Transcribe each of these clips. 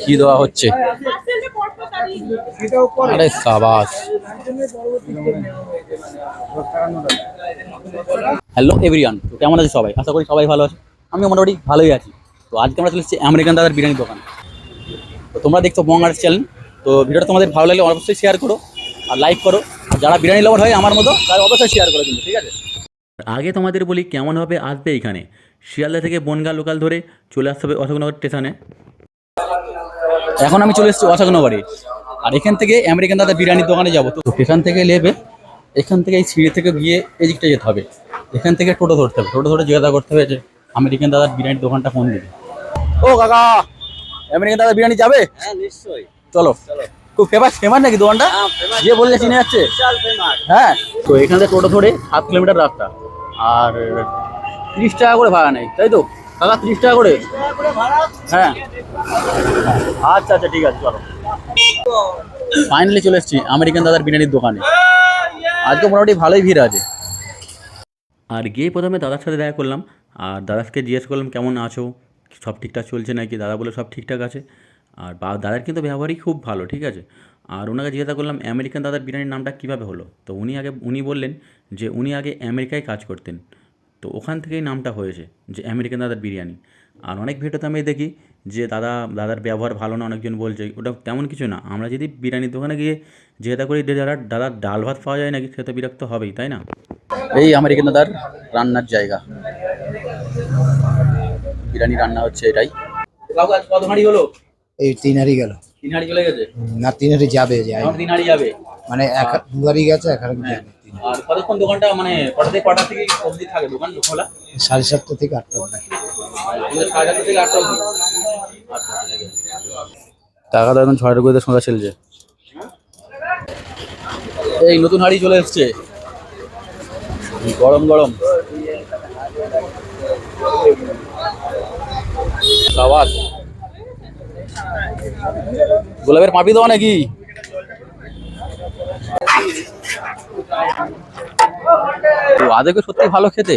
কি দেওয়া হচ্ছে? আরে সাবাস। হ্যালো এভরিওয়ান, তো কেমন আছে সবাই? আশা করি সবাই ভালো আছে। আমি মোটামুটি ভালোই আছি। তো আজকে আমরা চলে এসেছি আমেরিকান দাদার বিরিয়ানি দোকান। তো তোমরা দেখছো বঙ্গার চ্যানেল। তো ভিডিওটা তোমাদের ভালো লাগলে অবশ্যই শেয়ার করো আর লাইক করো। আর যারা বিরিয়ানি লাভার হয় আমার মতো তারা অবশ্যই শেয়ার করো কিন্তু, ঠিক আছে? আগে তোমাদের বলি কেমনভাবে আসবে এইখানে। শিয়ালদা থেকে বনগাঁ লোকাল ধরে চলে আসতে হবে অশোকনগর স্টেশনে। এখন আমি চলে এসেছি অশোকনগরে, আর এখান থেকে আমেরিকান দাদা বিরিয়ানির দোকানে যাবো। তো এখান থেকে নেবে, এখান থেকে এই সিঁড়ি থেকে গিয়ে এই দিকটা যেতে হবে। এখান থেকে টোটো ধরতে হবে, টোটো ধরে জিজ্ঞাসা করতে হবে যে আমেরিকান দাদার বিরিয়ানির দোকানটা কোন দিকে। ও কাকা, আমেরিকান দাদা বিরিয়ানি যাবে? হ্যাঁ নিশ্চয়ই, চলো। খুব ফেমাস ফেমাস নাকি দোকানটা? যে বললে চিনে যাচ্ছে। হ্যাঁ, তো এখান থেকে টোটো ধরে 7 কিলোমিটার রাস্তা, আর 30 টাকা করে ভাড়া নেই, তাই তো কাকা? 30 টাকা করে? হ্যাঁ, আচ্ছা আচ্ছা, ঠিক আছে, চলো। ফাইনালি চলে এসেছি আমেরিকান দাদার বিরিয়ানির দোকানে। আজকে মোটামুটি ভালোই ভিড় আছে। আর গিয়ে প্রথমে দাদার সাথে দেখা করলাম, আর দাদাকে জিজ্ঞেস করলাম কেমন আছো, সব ঠিকঠাক চলছে নাকি। দাদা বলে সব ঠিকঠাক আছে। আর দাদার কিন্তু ব্যবহারই খুব ভালো, ঠিক আছে। আর ওনাকে জিজ্ঞাসা করলাম আমেরিকান দাদার বিরিয়ানির নামটা কীভাবে হলো। তো উনি বললেন যে উনি আগে আমেরিকায় কাজ করতেন, তো ওখান থেকেই নামটা হয়েছে যে আমেরিকান দাদার বিরিয়ানি। আর অনেক ভিডিওতে আমি দেখি যে দাদার ব্যবহার ভালো না, অনেকজন বলছে। ওটা তেমন কিছু না। আমরা যদি বিরিয়ানির দোকানে গিয়ে জিজ্ঞাসা করি যে দাদার ডাল ভাত পাওয়া যায় নাকি, সে তো বিরক্ত হবেই, তাই না? এই আমেরিকান দাদার রান্নার জায়গা, বিরিয়ানি রান্না হচ্ছে এটাই। কত হাঁড়ি হলো? এই 3 হাঁড়ি গেল। 3 হাঁড়ি চলে গেছে? না, 3 হাঁড়ি যাবে। 3 হাঁড়ি যাবে মানে 2 হাঁড়ি গেছে, 1 হাঁড়ি যাবে। আর কতক্ষণ দোকানটা, মানে কটা থেকে অবধি থাকে দোকান খোলা? 7:30 থেকে 8টা অবধি। 7:30 থেকে 8টা অবধি। টাকা তো এখন 6 করে সোজা চলছে। এই নতুন হাঁড়ি চলে এসছে, গরম গরম। সাবাস। গোলাপের পাপড়ি দেওয়া নাকি? আদেরকে সত্যি ভালো খেতে।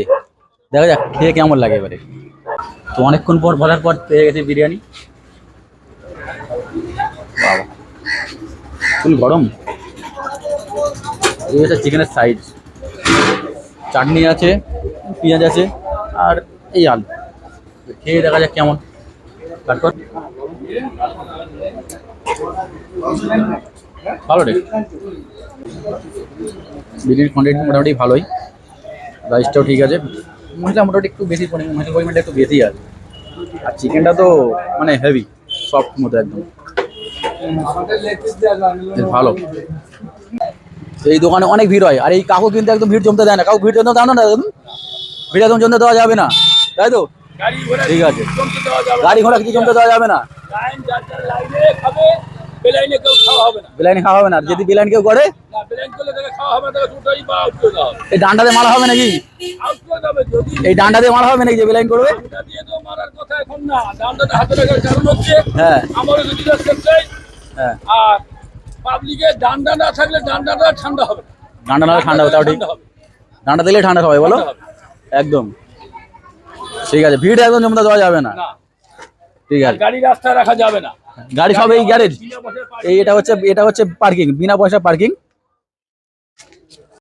দেখা যাক খেয়ে কেমন লাগে এবারে। তো অনেকক্ষণ পর বলার পর পেয়ে গেছে বিরিয়ানি। বাবা, ফুল গরম। এই হচ্ছে চিকেনের সাইজ, চাটনি আছে, পেঁয়াজ আছে, আর এই আলু। খেয়ে দেখা যাক কেমন। তারপর ভালো রে, বিরিয়ানির কোয়ান্টিটি মোটামুটি ভালোই, রাইসটাও ঠিক আছে, মশলা মোটামুটি একটু বেশি মশলার পরিমাণটা একটু বেশি আছে। আর চিকেনটা তো মানে হেভি সফট মতো একদম ভালো। এই দোকানে অনেক ভিড় হয়, আর এই কাকু কিন্তু একদম ভিড় জমতে দেয় না। কাকু ভিড় জমতে দাও না, ভিড় একদম জমতে দেওয়া যাবে না, তাই তো? ঠিক আছে, গাড়ি ঘোড়া কিছু জমতে দেওয়া যাবে না, বেলাইনে খাওয়া হবে না। যদি বেলাইন কেউ করে এই ডান্ডাতে মারা হবে নাকি? এই ডান্ডা দিয়ে মারা হবে নাকি যে বেলাইন করবে? হ্যাঁ হ্যাঁ, আর পাবলিকের ডান্ডা না থাকলে ডান্ডাটা ঠান্ডা হবে। ডান্ডা না ঠান্ডা হবে, তাও ঠিক। ডান্ডা দিলে ঠান্ডা হবে, বলো একদম ঠিক আছে। ভিড় একদম জমতে দেওয়া যাবে না, ঠিক আছে। গাড়ি রাস্তায় রাখা যাবে না, গাড়ি সব এই গ্যারেজ, এই এটা হচ্ছে পার্কিং, বিনা পয়সা পার্কিং।